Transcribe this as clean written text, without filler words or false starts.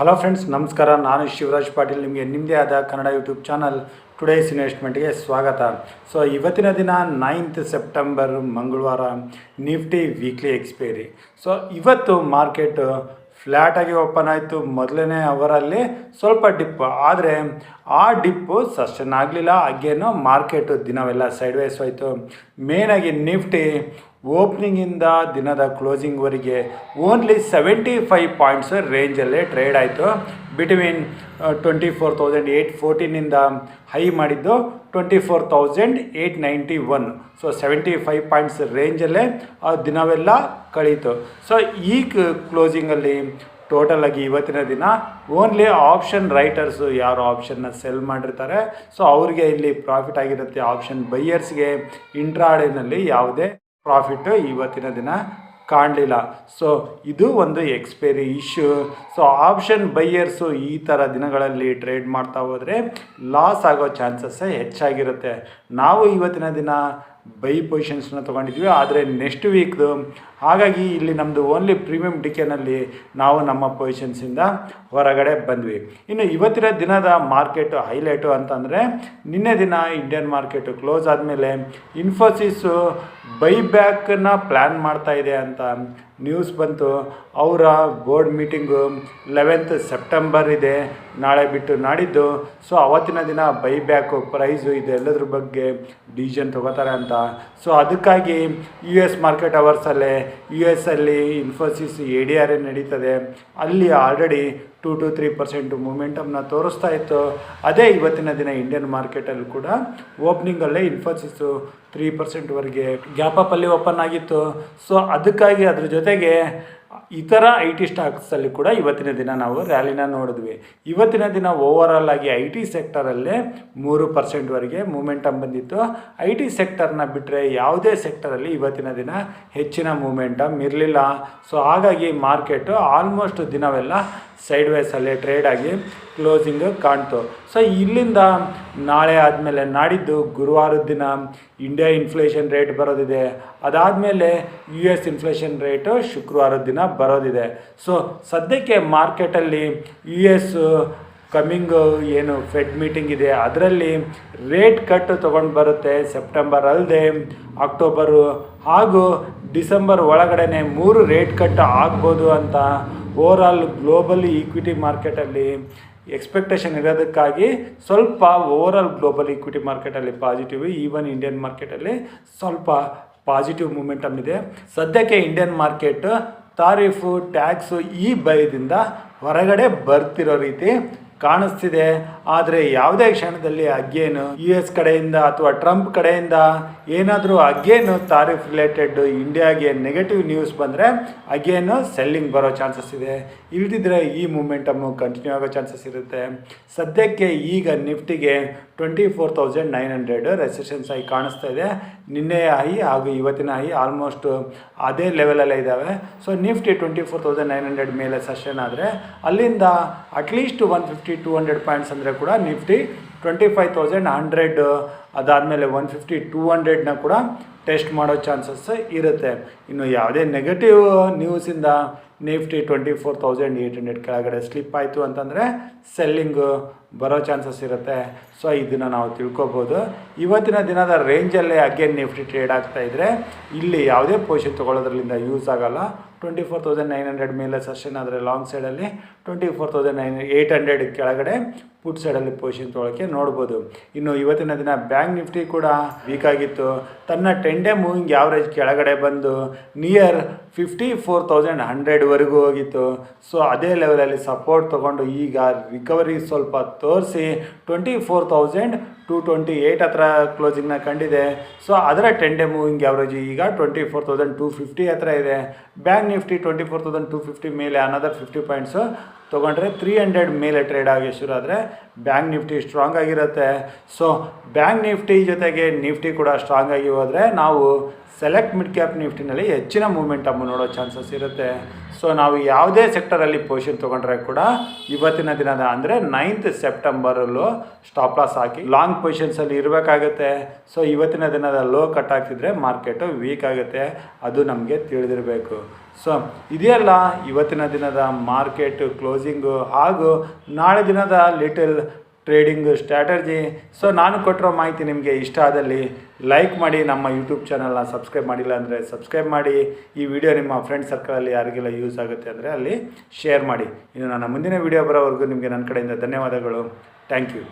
Hello friends, ನಮಸ್ಕಾರ. ನಾನು ಶಿವರಾಜ್ ಪಾಟೀಲ್. ನಿಮಗೆ ನಿಮ್ಮದೇ ಆದ ಕನ್ನಡ ಯೂಟ್ಯೂಬ್ ಚಾನಲ್ ಟುಡೇಸ್ ಇನ್ವೆಸ್ಟ್ಮೆಂಟ್ಗೆ ಸ್ವಾಗತ. ಸೊ ಇವತ್ತಿನ ದಿನ 9th ಸೆಪ್ಟೆಂಬರ್ ಮಂಗಳವಾರ, ನಿಫ್ಟಿ ವೀಕ್ಲಿ ಎಕ್ಸ್ಪೈರಿ. ಸೊ ಇವತ್ತು ಮಾರ್ಕೆಟ್ ಫ್ಲ್ಯಾಟಾಗಿ ಓಪನ್ ಆಯಿತು. ಮೊದಲನೇ ಅವರಲ್ಲಿ ಸ್ವಲ್ಪ ಡಿಪ್, ಆದರೆ ಆ ಡಿಪ್ಪು ಸಸ್ಟೇನ್ ಆಗಲಿಲ್ಲ. ಹಾಗೇನೋ ಮಾರ್ಕೆಟು ದಿನವೆಲ್ಲ ಸೈಡ್ವೇಸ್ ಹೋಯಿತು. ಮೇನಾಗಿ ನಿಫ್ಟಿ ಓಪ್ನಿಂಗಿಂದ ದಿನದ ಕ್ಲೋಸಿಂಗ್ವರೆಗೆ ಓನ್ಲಿ 75 ಪಾಯಿಂಟ್ಸ್ ರೇಂಜಲ್ಲೇ ಟ್ರೇಡ್ ಆಯಿತು. ಬಿಟ್ವೀನ್ 24,814 ಹೈ ಮಾಡಿದ್ದು 24,891. ಸೊ 75 ಪಾಯಿಂಟ್ಸ್ ರೇಂಜಲ್ಲೇ ಆ ದಿನವೆಲ್ಲ ಕಳೀತು. ಸೊ ಈ ಕ್ಲೋಸಿಂಗಲ್ಲಿ ಟೋಟಲಾಗಿ ಇವತ್ತಿನ ದಿನ ಓನ್ಲಿ ಆಪ್ಷನ್ ರೈಟರ್ಸು ಯಾರು ಆಪ್ಷನ್ನ ಸೆಲ್ ಮಾಡಿರ್ತಾರೆ, ಸೊ ಅವ್ರಿಗೆ ಇಲ್ಲಿ ಪ್ರಾಫಿಟ್ ಆಗಿರುತ್ತೆ. ಆಪ್ಷನ್ ಬೈಯರ್ಸ್ಗೆ ಇಂಟ್ರಾಡೇನಲ್ಲಿ ಯಾವುದೇ ಪ್ರಾಫಿಟ್ಟು ಇವತ್ತಿನ ದಿನ ಕಾಣಲಿಲ್ಲ. ಸೊ ಇದು ಒಂದು expiry issue. So option buyers ಈ ಥರ ದಿನಗಳಲ್ಲಿ ಟ್ರೇಡ್ ಮಾಡ್ತಾ ಹೋದರೆ ಲಾಸ್ ಆಗೋ ಚಾನ್ಸಸ್ಸೇ ಹೆಚ್ಚಾಗಿರುತ್ತೆ. ನಾವು ಇವತ್ತಿನ ದಿನ ಬೈ ಪೊಸಿಷನ್ಸ್ನ ತೊಗೊಂಡಿದ್ವಿ, ಆದರೆ ನೆಕ್ಸ್ಟ್ ವೀಕ್ದು, ಹಾಗಾಗಿ ಇಲ್ಲಿ ನಮ್ಮದು ಓನ್ಲಿ ಪ್ರೀಮಿಯಂ ಡಿಕೆನಲ್ಲಿ ನಾವು ನಮ್ಮ ಪೊಸಿಷನ್ಸಿಂದ ಹೊರಗಡೆ ಬಂದ್ವಿ. ಇನ್ನು ಇವತ್ತಿನ ದಿನದ ಮಾರ್ಕೆಟು ಹೈಲೈಟು ಅಂತಂದರೆ, ನಿನ್ನೆ ದಿನ ಇಂಡಿಯನ್ ಮಾರ್ಕೆಟು ಕ್ಲೋಸ್ ಆದಮೇಲೆ ಇನ್ಫೋಸಿಸ್ಸು ಬೈಬ್ಯಾಕನ್ನ ಪ್ಲ್ಯಾನ್ ಮಾಡ್ತಾ ಇದೆ ಅಂತ ನ್ಯೂಸ್ ಬಂತು. ಅವರ ಬೋರ್ಡ್ ಮೀಟಿಂಗು 11th ಸೆಪ್ಟೆಂಬರ್ ಇದೆ, ನಾಳೆ ಬಿಟ್ಟು ನಾಡಿದ್ದು. ಸೊ ಅವತ್ತಿನ ದಿನ ಬೈಬ್ಯಾಕು ಪ್ರೈಸು ಇದೆಲ್ಲದ್ರ ಬಗ್ಗೆ ಡಿಸಿಷನ್ ತೊಗೋತಾರೆ ಅಂತ. ಸೊ ಅದಕ್ಕಾಗಿ US ಮಾರ್ಕೆಟ್ ಅವರ್ಸಲ್ಲೇ US ಇನ್ಫೋಸಿಸ್ ADR ನಡೀತದೆ. ಅಲ್ಲಿ ಆಲ್ರೆಡಿ 2 to 3% ಮೂಮೆಂಟಮ್ನ ತೋರಿಸ್ತಾ ಇತ್ತು. ಅದೇ ಇವತ್ತಿನ ದಿನ ಇಂಡಿಯನ್ ಮಾರ್ಕೆಟಲ್ಲಿ ಕೂಡ ಓಪ್ನಿಂಗಲ್ಲೇ ಇನ್ಫೋಸಿಸ್ಸು 3%ವರೆಗೆ ಗ್ಯಾಪಲ್ಲಿ ಓಪನ್ ಆಗಿತ್ತು. ಸೊ ಅದಕ್ಕಾಗಿ ಅದ್ರ ಜೊತೆಗೆ ಇತರ IT ಸ್ಟಾಕ್ಸಲ್ಲಿ ಕೂಡ ಇವತ್ತಿನ ದಿನ ನಾವು ರ್ಯಾಲಿನ ನೋಡಿದ್ವಿ. ಇವತ್ತಿನ ದಿನ ಓವರಾಲ್ ಆಗಿ IT ಸೆಕ್ಟರಲ್ಲೇ 3%ವರೆಗೆ ಮೂಮೆಂಟಮ್ ಬಂದಿತ್ತು. IT ಸೆಕ್ಟರ್ನ ಬಿಟ್ಟರೆ ಯಾವುದೇ ಸೆಕ್ಟರಲ್ಲಿ ಇವತ್ತಿನ ದಿನ ಹೆಚ್ಚಿನ ಮೂಮೆಂಟಮ್ ಇರಲಿಲ್ಲ. ಸೊ ಹಾಗಾಗಿ ಮಾರ್ಕೆಟು ಆಲ್ಮೋಸ್ಟ್ ದಿನವೆಲ್ಲ ಸೈಡ್ವೇಸಲ್ಲೇ ಟ್ರೇಡ್ ಆಗಿ ಕ್ಲೋಸಿಂಗ್ ಕಾಣ್ತು. ಸೊ ಇಲ್ಲಿಂದ ನಾಳೆ ಆದಮೇಲೆ ನಾಡಿದ್ದು ಗುರುವಾರದ ದಿನ ಇಂಡಿಯಾ ಇನ್ಫ್ಲೇಷನ್ ರೇಟ್ ಬರೋದಿದೆ. ಅದಾದಮೇಲೆ US ಇನ್ಫ್ಲೇಷನ್ ರೇಟು ಶುಕ್ರವಾರದ ದಿನ ಬರೋದಿದೆ. ಸೊ ಸದ್ಯಕ್ಕೆ ಮಾರ್ಕೆಟಲ್ಲಿ US ಕಮ್ಮಿಂಗು ಏನು ಫೆಡ್ ಮೀಟಿಂಗ್ ಇದೆ, ಅದರಲ್ಲಿ ರೇಟ್ ಕಟ್ ತೊಗೊಂಡು ಬರುತ್ತೆ. ಸೆಪ್ಟೆಂಬರ್ ಅಲ್ಲದೆ ಅಕ್ಟೋಬರು ಹಾಗೂ ಡಿಸೆಂಬರ್ ಒಳಗಡೆ 3 ರೇಟ್ ಕಟ್ ಆಗ್ಬೋದು ಅಂತ ಓವರಾಲ್ ಗ್ಲೋಬಲ್ ಈಕ್ವಿಟಿ ಮಾರ್ಕೆಟಲ್ಲಿ ಎಕ್ಸ್ಪೆಕ್ಟೇಷನ್ ಇರೋದಕ್ಕಾಗಿ ಸ್ವಲ್ಪ ಓವರಾಲ್ ಗ್ಲೋಬಲ್ ಈಕ್ವಿಟಿ ಮಾರ್ಕೆಟಲ್ಲಿ ಪಾಸಿಟಿವ್, ಈವನ್ ಇಂಡಿಯನ್ ಮಾರ್ಕೆಟಲ್ಲಿ ಸ್ವಲ್ಪ ಪಾಸಿಟಿವ್ ಮೂಮೆಂಟಮ್ ಇದೆ. ಸದ್ಯಕ್ಕೆ ಇಂಡಿಯನ್ ಮಾರ್ಕೆಟ್ ತಾರೀಫು ಟ್ಯಾಕ್ಸು ಈ ಭಯದಿಂದ ಹೊರಗಡೆ ಬರ್ತಿರೋ ರೀತಿ ಕಾಣಿಸ್ತಿದೆ. ಆದರೆ ಯಾವುದೇ ಕ್ಷಣದಲ್ಲಿ ಅಗೇನು US ಕಡೆಯಿಂದ ಅಥವಾ ಟ್ರಂಪ್ ಕಡೆಯಿಂದ ಏನಾದರೂ ಅಗೇನು ತಾರೀಫ್ ರಿಲೇಟೆಡ್ ಇಂಡಿಯಾಗೆ ನೆಗೆಟಿವ್ ನ್ಯೂಸ್ ಬಂದರೆ ಅಗೇನು ಸೆಲ್ಲಿಂಗ್ ಬರೋ ಚಾನ್ಸಸ್ ಇದೆ. ಇಲ್ದಿದ್ರೆ ಈ ಮೂಮೆಂಟಮ್ಮು ಕಂಟಿನ್ಯೂ ಆಗೋ ಚಾನ್ಸಸ್ ಇರುತ್ತೆ. ಸದ್ಯಕ್ಕೆ ಈಗ ನಿಫ್ಟಿಗೆ 24,900 ರೆಸಿಸ್ಟೆನ್ಸ್ ಆಗಿ ಕಾಣಿಸ್ತಾ ಇದೆ. ನಿನ್ನೆಯ ಹೈ ಹಾಗೂ ಇವತ್ತಿನ ಹೈ ಆಲ್ಮೋಸ್ಟ್ ಅದೇ ಲೆವೆಲಲ್ಲೇ ಇದ್ದಾವೆ. ಸೊ ನಿಫ್ಟಿ 24,900 ಮೇಲೆ ಸಸ್ಟೇನ್ ಆದರೆ ಅಲ್ಲಿಂದ ಅಟ್ಲೀಸ್ಟ್ 150-200 ಪಾಯಿಂಟ್ಸ್ ಅಂದರೆ ಕೂಡ ನಿಫ್ಟಿ 25,100, ಅದಾದಮೇಲೆ 150-200ನ ಕೂಡ ಟೆಸ್ಟ್ ಮಾಡೋ ಚಾನ್ಸಸ್ ಇರುತ್ತೆ. ಇನ್ನು ಯಾವುದೇ ನೆಗೆಟಿವ್ ನ್ಯೂಸಿಂದ ನಿಫ್ಟಿ 24,800 ಕೆಳಗಡೆ ಸ್ಲಿಪ್ ಆಯಿತು ಅಂತಂದರೆ ಸೆಲ್ಲಿಂಗು ಬರೋ ಚಾನ್ಸಸ್ ಇರುತ್ತೆ. ಸೊ ಇದನ್ನು ನಾವು ತಿಳ್ಕೊಬೋದು. ಇವತ್ತಿನ ದಿನದ ರೇಂಜಲ್ಲೇ ಅಗೇನ್ ನಿಫ್ಟಿ ಟ್ರೇಡ್ ಆಗ್ತಾಯಿದ್ರೆ ಇಲ್ಲಿ ಯಾವುದೇ ಪೊಸಿಷನ್ ತೊಗೊಳ್ಳೋದ್ರಲ್ಲಿಂದ ಯೂಸ್ ಆಗೋಲ್ಲ. 24,900 ಮೇಲೆ ಸೆಷನ್ ಆದರೆ ಲಾಂಗ್ ಸೈಡಲ್ಲಿ 24,800 ಕೆಳಗಡೆ ಪುಟ್ ಸೈಡಲ್ಲಿ ಪೊಸಿಷನ್ ತೊಗೊಳಕ್ಕೆ ನೋಡ್ಬೋದು. ಇನ್ನು ಇವತ್ತಿನ ದಿನ ಬ್ಯಾಂಕ್ ನಿಫ್ಟಿ ಕೂಡ ವೀಕ್ ಆಗಿತ್ತು. ತನ್ನ 10 ಡೇ ಮೂವಿಂಗ್ ಆವ್ರೇಜ್ ಕೆಳಗಡೆ ಬಂದು ನಿಯರ್ 54,100ವರೆಗೂ ಹೋಗಿತ್ತು. ಸೊ ಅದೇ ಲೆವೆಲಲ್ಲಿ ಸಪೋರ್ಟ್ ತೊಗೊಂಡು ಈಗ ರಿಕವರಿ ಸ್ವಲ್ಪ ತೋರಿಸಿ 24,228 ಹತ್ರ ಕ್ಲೋಸಿಂಗ್ನ ಕಂಡಿದೆ. ಸೊ ಅದರ 10 ಡೇ ಮೂವಿಂಗ್ ಆವ್ರೇಜ್ ಈಗ 24,250 ಹತ್ರ ಇದೆ. ಬ್ಯಾಂಕ್ ನಿಫ್ಟಿ 24,250 ಮೇಲೆ ಅನದರ್ 50 ಪಾಯಿಂಟ್ಸು ತೊಗೊಂಡ್ರೆ 300 ಮೇಲೆ ಟ್ರೇಡ್ ಆಗಿ ಶುರು ಆದರೆ ಬ್ಯಾಂಕ್ ನಿಫ್ಟಿ ಸ್ಟ್ರಾಂಗ್ ಆಗಿರುತ್ತೆ. ಸೊ ಬ್ಯಾಂಕ್ ನಿಫ್ಟಿ ಜೊತೆಗೆ ನಿಫ್ಟಿ ಕೂಡ ಸ್ಟ್ರಾಂಗ್ ಆಗಿ ಹೋದರೆ ನಾವು ಸೆಲೆಕ್ಟ್ ಮಿಡ್ ಕ್ಯಾಪ್ ನಿಫ್ಟಿನಲ್ಲಿ ಹೆಚ್ಚಿನ ಮೂಮೆಂಟಮ್ಮು ನೋಡೋ ಚಾನ್ಸಸ್ ಇರುತ್ತೆ. ಸೊ ನಾವು ಯಾವುದೇ ಸೆಕ್ಟರಲ್ಲಿ ಪೊಸಿಷನ್ ತೊಗೊಂಡ್ರೆ ಕೂಡ ಇವತ್ತಿನ ದಿನದ ಅಂದರೆ 9th ಸೆಪ್ಟೆಂಬರಲ್ಲೂ ಸ್ಟಾಪ್ ಲಾಸ್ ಹಾಕಿ ಲಾಂಗ್ ಪೊಸಿಷನ್ಸಲ್ಲಿ ಇರಬೇಕಾಗುತ್ತೆ. ಸೊ ಇವತ್ತಿನ ದಿನದ ಲೋ ಕಟ್ ಆಗ್ತಿದ್ರೆ ಮಾರ್ಕೆಟು ವೀಕ್ ಆಗುತ್ತೆ, ಅದು ನಮಗೆ ತಿಳಿದಿರಬೇಕು. ಸೊ ಇದೆಯಲ್ಲ ಇವತ್ತಿನ ದಿನದ ಮಾರ್ಕೆಟ್ ಕ್ಲೋಸಿಂಗು ಹಾಗೂ ನಾಳೆ ದಿನದ ಲಿಟಲ್ ಟ್ರೇಡಿಂಗ್ ಸ್ಟ್ರಾಟಜಿ. ಸೊ ನಾನು ಕೊಟ್ಟಿರೋ ಮಾಹಿತಿ ನಿಮಗೆ ಇಷ್ಟ ಆದಲ್ಲಿ ಲೈಕ್ ಮಾಡಿ, ನಮ್ಮ ಯೂಟ್ಯೂಬ್ ಚಾನಲ್ನ ಸಬ್ಸ್ಕ್ರೈಬ್ ಮಾಡಿಲ್ಲ ಅಂದರೆ ಸಬ್ಸ್ಕ್ರೈಬ್ ಮಾಡಿ. ಈ ವಿಡಿಯೋ ನಿಮ್ಮ ಫ್ರೆಂಡ್ ಸರ್ಕಲಲ್ಲಿ ಯಾರಿಗೆಲ್ಲ ಯೂಸ್ ಆಗುತ್ತೆ ಅಂದರೆ ಅಲ್ಲಿ ಶೇರ್ ಮಾಡಿ. ಇನ್ನು ನನ್ನ ಮುಂದಿನ ವಿಡಿಯೋ ಬರೋವರೆಗೂ ನಿಮಗೆ ನನ್ನ ಕಡೆಯಿಂದ ಧನ್ಯವಾದಗಳು. Thank you.